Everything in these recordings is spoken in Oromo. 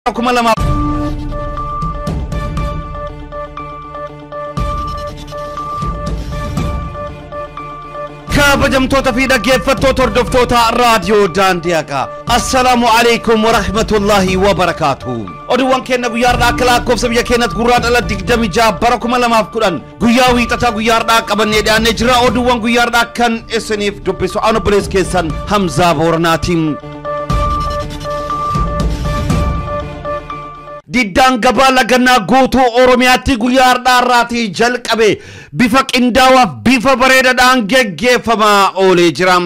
Akkuma lama kabajamtoota fi dhaggeeffattoota hordoftoota raadiyoo Daandiyaa. Assalamu alaykum wa rahmatullahi wa barakatuh. Oduuwwan keenya guyyaadhaa akka lakkoofsa biyya keenyatti Gurraandhala 26 bara 2010 guyyaa wiixataa guyyaadhaa qabannee dhiyaannee jira. Oduuwwan guyyaadhaa kan isiniif dubbisu ana obboleessa keessan Hamzaa Booranaatiin. Diddaan gabaa Lagannaa guutuu Oromiyaatti guyyaadhaa irraatii jalqabe bifa qindaawwaaf bifa bareedaadhaan geggeeffamaa oolee jira.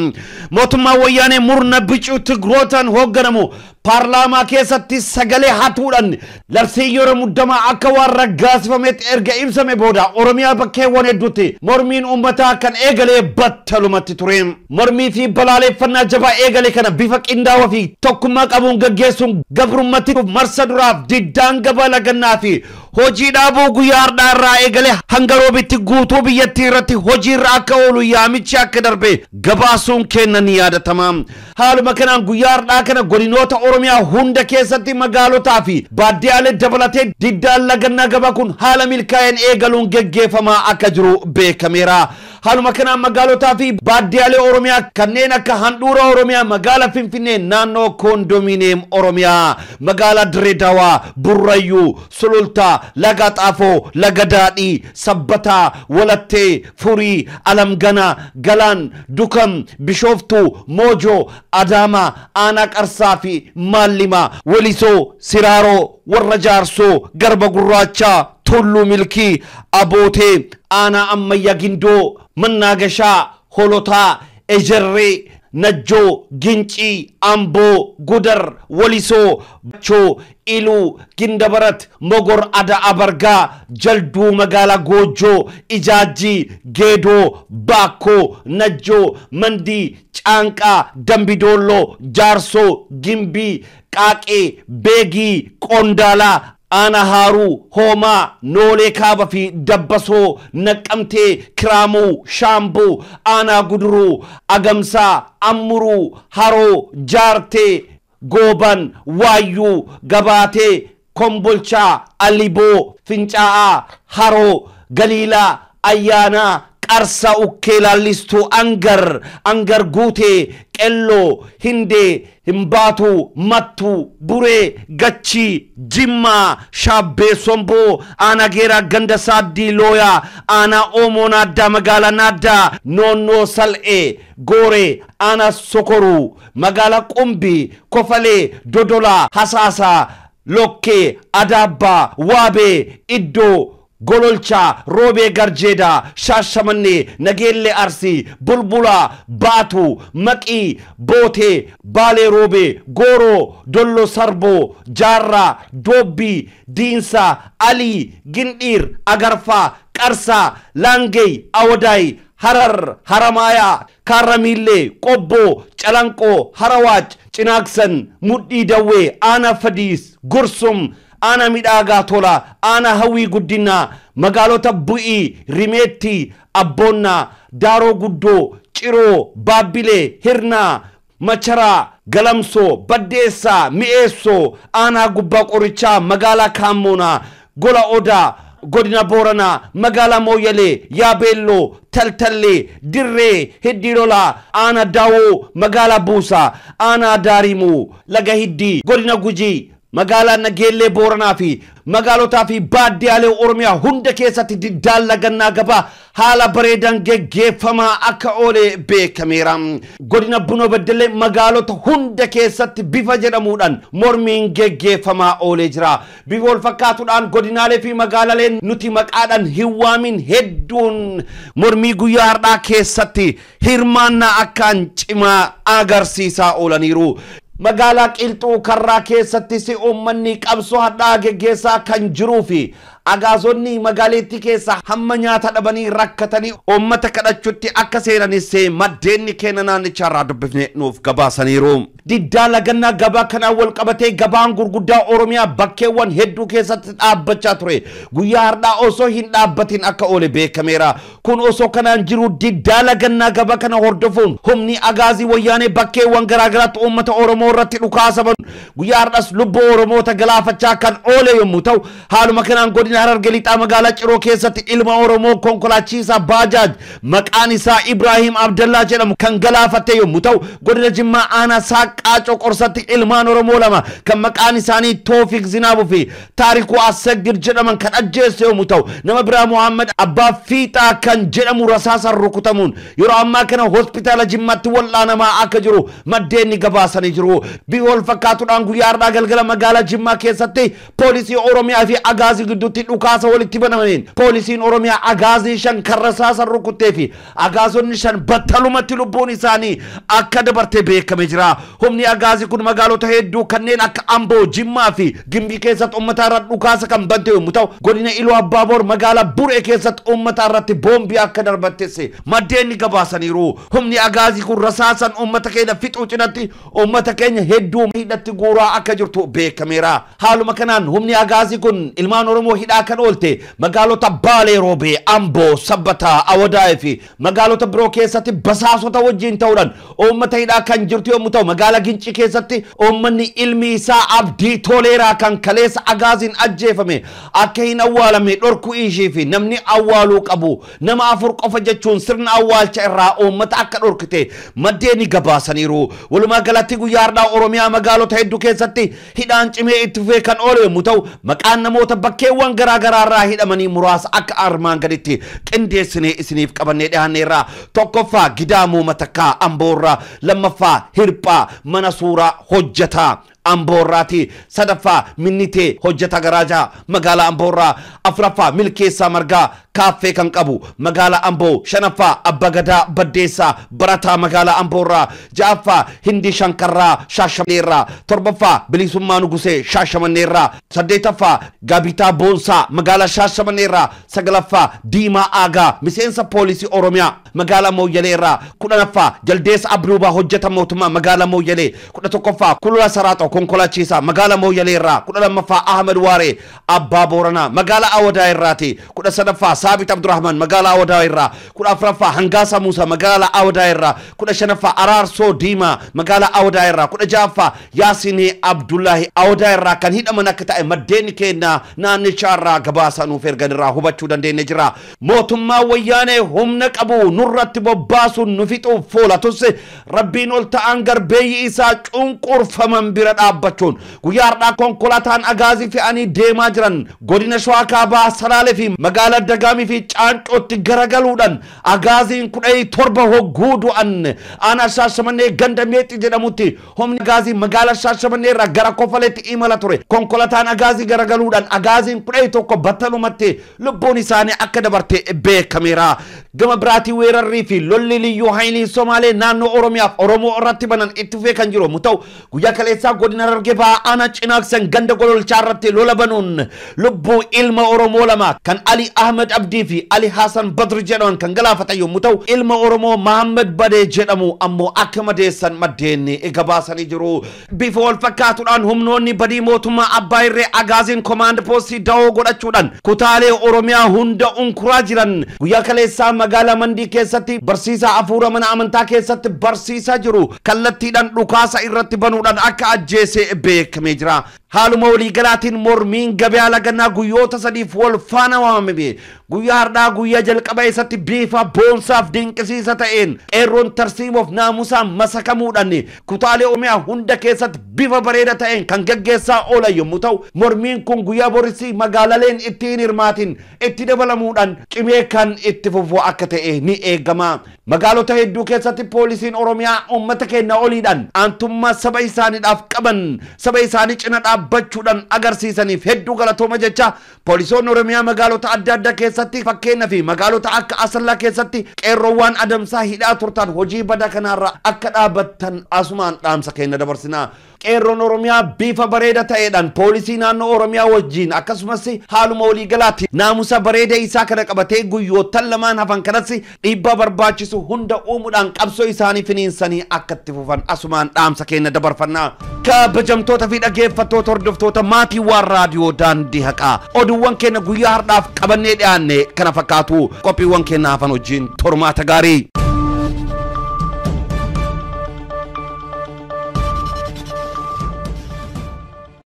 Mootummaa wayyaanee murna bicuu Tigrootaan hoogganamu Parlama keessatti sagalee hatuudhaan labsii yeroo muddamaa akka waan raggaasifametti erga ibsame booda Oromiyaa bakkeewwan hedduutti mormiin uummataa kan eegalee battalumatti ture. Mormii fi balaaleffannaa jabaa eegale kana bifa qindaawaa fi tokkummaa qabuun gaggeessuun gabrummatti marsa duraaf diddaan gabaa Lagannaa fi hojii dhaabuu guyyaadhaa irraa eegale hanga roobitti guutuu biyyattii irratti hojiirra akka oolu yaamichi akka darbe gabaasuun kenna ni yaadatama. Haaluma kanaan guyyaadhaa kana godinoota Oromiyaa hunda keessatti magaalotaa fi baadiyaalee dabalatee diddaan Lagannaa Gabaa kun haala milkaa'een eegaluun geggeeffamaa akka jiru beekameera. Haaluma kanaan magaalotaa fi baadiyaalee Oromiyaa kanneen akka handhuura Oromiyaa, magaala Finfinnee, naannoo kondominiyeem Oromiyaa, magaala Dirree Dawaa, Burrayyuu, Sulultaa, Laga Xaafoo, Laga Daadhii, Sabbataa, Walattee, Furii, Alamgana, Galaan, Dukam, Bishooftuu, Moojoo, Adaama, Aanaa Qarsaa fi Maallimaa, Walisoo, Siraaroo, warra Jaarsoo, Garba Gurraachaa, Tulluu Milkii, Abootee, Aanaa Ammayyaa Gindoo, Mannaagashaa, Holotaa, Ejerree, Najjoo, Gincii, Amboo, Gudar, Walisoo, Bachoo, Iluu, Gindabarat, Mogor Ada Abargaa, Jalduu Magaala Goojoo, Ijaajii, Geedoo, Baakoo, Najjoo, Mandii, Caanqaa, Dambidooloo, Jaarsoo, Gimbii, Qaaqee, Beegii, Qondaalaa, Ana Haru, Homa, Nole Kaba fi Dabbaso, Naqqamtee, Kiraamuu, Shaambuu, Ana Guduruu, Agamsaa, Ammuruu, Haroo, Jaartee, Gooban, Waayyuu, Gabaatee, Kombolchaa, Aliboo, Fincaa'aa, Haroo, Galiilaa, Ayyaanaa, Qarsa Ukkee Laallistuu, Angar Guutee, Qelloo, Hindee, Himbaatu, Mattu, Buree, Gachi, Jimmaa, Shaabbee, Somboo, Aanaa Geeraa, Ganda Saaddii, Looyaa, Aanaa Oomoo Naaddaa, Magaalaa Naaddaa, Noonnoo Sal'ee, Gooree, Aanaa Sokoruu, Magaalaa Qumbii, Kofalee, Dodolaa, Hasaasaa, Lokkee, Adaabbaa, Waabee, Iddoo, Gololcha, Roobee Garjeedaa, Shaashamannee, Nageellee Arsii, Bulbulaa, Baatu, Maqii, Bootee, Baalee Roobee, Gooroo, Dollo Sarboo, Jaarraa, Doobbii, Diinsaa, Alii, Gindhiir, Agarfaa, Qarsaa, Laangee, Awadaay, Harar, Haramaayaa, Kaarramiillee, Qobboo, Calanqoo, Harawaach, Cinaaksan, Mudhii Dawwee, Aanaa Fadiis, Gursum, Ana Midhaagaa Tola, Ana Hawwii Guddinaa, magaalota Bu'ii, Rimeetti, Abboonnaa, Daaroo Guddoo, Ciroo, Baabbilee, Hirnaa, Macharaa, Galamsoo, Baddeessaa, Mi'eessoo, Ana Gubbaa Qorichaa, magaalaa Kaammoonaa, Gola Odaa, Godina Booranaa, magaalaa Mooyalee, Yaabeelloo, Taltallee, Dirree, Hiddiirolaa, Ana Daawoo, magaalaa Buusaa, Ana Daarimuu, Laga Hiddii, Godina Gujii, magaalaa Nageellee Booranaa fi magaalotaa fi baadiyaalee Oromiyaa hunda keessatti diddaan Lagannaa Gabaa haala bareedaan geggeeffamaa akka oole beekameera. Godina Bunoo Beddellee magaalota hunda keessatti bifa jedhamuudhaan mormiin geggeeffamaa oolee jira. Bifa wal fakkaatuudhaan godinaalee fi magaalaaleen nuti maqaadhaan hin waamin hedduun mormii guyyaa har'aa keessatti hirmaannaa akkaan cimaa agarsiisaa oolaniiru. Magaalaa Qilxuu Karraa keessatti si uummanni qabsoo hadhaa geggeessaa kan jiruu fi agaazonni magaaleetti keessa hamma nyaata dhabanii rakkatanii uummata kadhachuutti akka seenanis maddeenni keenya naannicharraa dubbifne nuuf gabaasaniiru. Diddaa lagannaa gabaa kanaan wal qabatee gabaan gurguddaa Oromiyaa bakkeewwan hedduu keessatti dhaabbachaa ture. Guyyaa har'aa osoo hin dhaabbatin akka oole beekameera. Kun osoo kanaan jiru diddaa lagannaa gabaa kana hordofuun humni agaazii wayyaanee bakkeewwan garaagaraatti uummata Oromoo irratti dhukaasaban guyyaa har'as lubbuu Oromoota galaafachaa kan oole yommuu ta'u, haaluma kanaan godina Harargee lixaa magaalaa Ciroo keessatti ilma Oromoo konkolaachisaa baajaaj maqaan isaa Ibrahim Abdallaa jedhamu kan galaafate yommuu ta'u, godina Jimmaa aanaa Saaqaacoo qorsatti ilmaan Oromoo lama kan maqaan isaanii Toofiq Zinaabuu fi Taarikuu Assegir jedhaman kan ajjeese yommuu ta'u, nama biraa Muhammad Abbaa Fiixaa kan jedhamu rasaasaan rukutamuun yeroo ammaa kana hospitaala Jimmaatti wal'aanamaa akka jiru maddeenni gabaasanii jiru. Bifa wal fakkaatuudhaan guyyaa har'aa galgala magaalaa Jimmaa keessatti poolisii Oromiyaa fi agaazii gidduutti dhukaasa walitti banameen poolisiin Oromiyaa agaazii 5 kan rasaasaan rukutee fi agaazonni 5 battalumatti lubbuun isaanii akka dabarte beekamee jira. Humni agaazii kun magaalota hedduu kanneen akka Amboo, Jimmaa fi Gimbii keessatti uummata irratti dhukaasa kan bante yommuu ta'u, godina Iluu Abbaaboor magaalaa Buree keessatti uummata irratti boombii akka darbattes maddeenni gabaasaniiru. Humni agaazii kun rasaasaan uummata keenya fixuu cinatti uummata keenya hedduu hidhatti guuraa akka jirtu beekameera. Haaluma kanaan humni agaazii kun ilmaan Oromoo hidhaa kan oolte magaalota Baalee Roobee, Amboo, Sabbataa, Awadaay fi magaalota biroo keessatti basaasota wajjin ta'uudhaan uummata hidhaa kan jirtu yommuu ta'u, magaalaa Gincii keessatti uummanni ilmi isaa Abdii Toleeraa kan kaleessa agaaziin ajjeefame akka hin awwaalamne dhorkuu ishii fi namni awwaaluu qabu nama 4 qofa jechuun sirna awwaalcha irraa uummata akka dhorkite maddeenni gabaasaniiru. Walumaa galatti guyyaa har'aa Oromiyaa magaalota hedduu keessatti hidhaan cimee itti fufee kan oole yommuu ta'u, maqaan namoota bakkeewwan garaagaraa irraa hidhamanii muraasa akka armaan gaditti qindeessinee isiniif qabannee dhiyaanneerra. Tokkoffaa Gidaamuu Matakkaa Amboorraa, lammaffaa Hirphaa mana suuraa hojjetaa Amboorraati, sadaffaa Minnitee hojjeta garaajaa magaalaa Amboorraa, afuraffaa Milkeessaa Margaa kaaffee kan qabu magaalaa Amboo, shanaffaa Abba Gadaa Baddeessaa barataa magaalaa Amboorraa, ja'affaa Hindi Shankarraa Shaashamanneerraa, torbaffaa Bilisummaa Nugusee Shaashamanneerraa, saddeetaffaa Gaabitaa Boonsaa magaalaa Shaashamanneerraa, sagalaffaa Diimaa Aagaa miseensa poolisii Oromiyaa magaalaa Mooyyaleerraa, kudhanaffaa Jaldeessa Abduubaa hojjeta mootummaa magaalaa Mooyyalee, 11ffaa Kulula Saraaxoo konkolaachisaa magaalaa Mooyyaleerraa, 12ffaa Ahmed Waaree Abbaa Booranaa magaalaa Awadaayirraati, 13ffaa Saabit Abdurrahman magaalaa Awadaayirraa, 14ffaa Hangaasaa Muusaa magaalaa Awadaayirraa, 15ffaa Araarsoo Diimaa magaalaa Awadaayirraa, 16ffaa Yaasinii Abdullaahi Awadaayirraa kan hidhaman akka ta'e maddeenni keenya naannichaarraa gabaasa nuuf erganirraa hubachuu dandeenye jira. Mootummaa wayyaanee humna qabu nurratti bobbaasuun nu fixuuf foolatus Rabbiin ol ta'an garbeeyyi isaa cunqurfaman bira dhaabbachuun guyyaa har'aa konkolaataan agaazii fe'anii deemaa jiran godina Shawaa Kaabaa, Salaalee fi magaalaa Dagaamii fi Caancootti garagaluudhaan agaaziin 17 hogguu du'an aanaa Shaashamannee ganda Meexxii jedhamutti humni agaazii magaalaa Shaashamannee irraa gara Kofaleetti imala ture. Konkolaataan agaazii garagaluudhaan agaaziin 11 battalumatti lubbuun isaanii akka dabarte beekameera. Gama biraatii weerarrii fi lolli liyyuu haayilii Somaalee naannoo Oromiyaaf Oromoo irratti banan itti fufee kan jiru yommuu ta'u, guyyaa kaleessaa godina Harargee Bahaa aanaa Cinaaksan ganda Gololchaa irratti lola banuun lubbuu ilma Oromoo lama kan Ali Ahmed Abdii fi Ali Hassan Badri jedhaman kan galaafatan yommuu ta'u, ilma Oromoo Muhammad Badee jedhamu ammoo akka madeessan maddeenni gabaasanii jiru. Bifa wal fakkaatuudhaan humnoonni badii mootummaa Abbaa Irree agaaziin komaand poostii da'oo godhachuudhaan kutaalee Oromiyaa hunda unkuraa jiran guyyaa kaleessaa magaalaa Mandii keessatti barsiisaa afuura mana amantaa keessatti barsiisaa jiru kallattiidhaan dhukaasa irratti banuudhaan akka ajjeese beekamee jira. Haaluma waliigalaatiin mormiin gabaa lagannaa guyyoota 3 wal faana waamame guyyaa har'aa guyyaa jalqaba isatti bifa boonsaaf dinqisiisa ta'een qeerroon tarsiimoof naamusaan masakamuudhaan kutaalee Oromiyaa hunda keessatti bifa bareeda ta'een kan gaggeessaa oolan yommuu ta'u, mormiin kun guyyaa borisii magaalaleen ittiin hirmaatin itti dabalamuudhaan cimee kan itti fufu akka ta'e ni eegama. Magaalota hedduu keessatti poolisiin Oromiyaa uummata keenya oliidhaan aantummaa saba isaaniidhaaf qaban saba isaanii cina dhaabbachuudhaan agarsiisaniif hedduu galatooma jecha poolisoonni Oromiyaa magaalota adda addaa keessatti fakkeenyaa fi magaalota akka Asallaa keessatti qeerroowwan adamsaa hidhaa turtan hojii badaa kanarraa akka dhaabbattan asumaan dhaamsa keenya dabarsina. qeerroon Oromiyaa bifa bareeda ta'eedhaan poolisii naannoo Oromiyaa wajjin akkasumas haaluma walii galaatti naamusa bareeda isaa kana qabatee guyyoottan lamaan hafan kanas dhiibbaa barbaachisu hunda uumuudhaan qabsoo isaanii finiinsanii akka itti fufan asumaan dhaamsa keenya dabarfanna. Kabajamtoota fi dhaggeeffattoota hordoftoota maatii waan raadiyoo daandii haqaa oduuwwan keenya guyyaa har'aaf qabannee dhiyaanne kana fakkaatu qophiiwwan keenya hafan wajjin tormaata gaarii.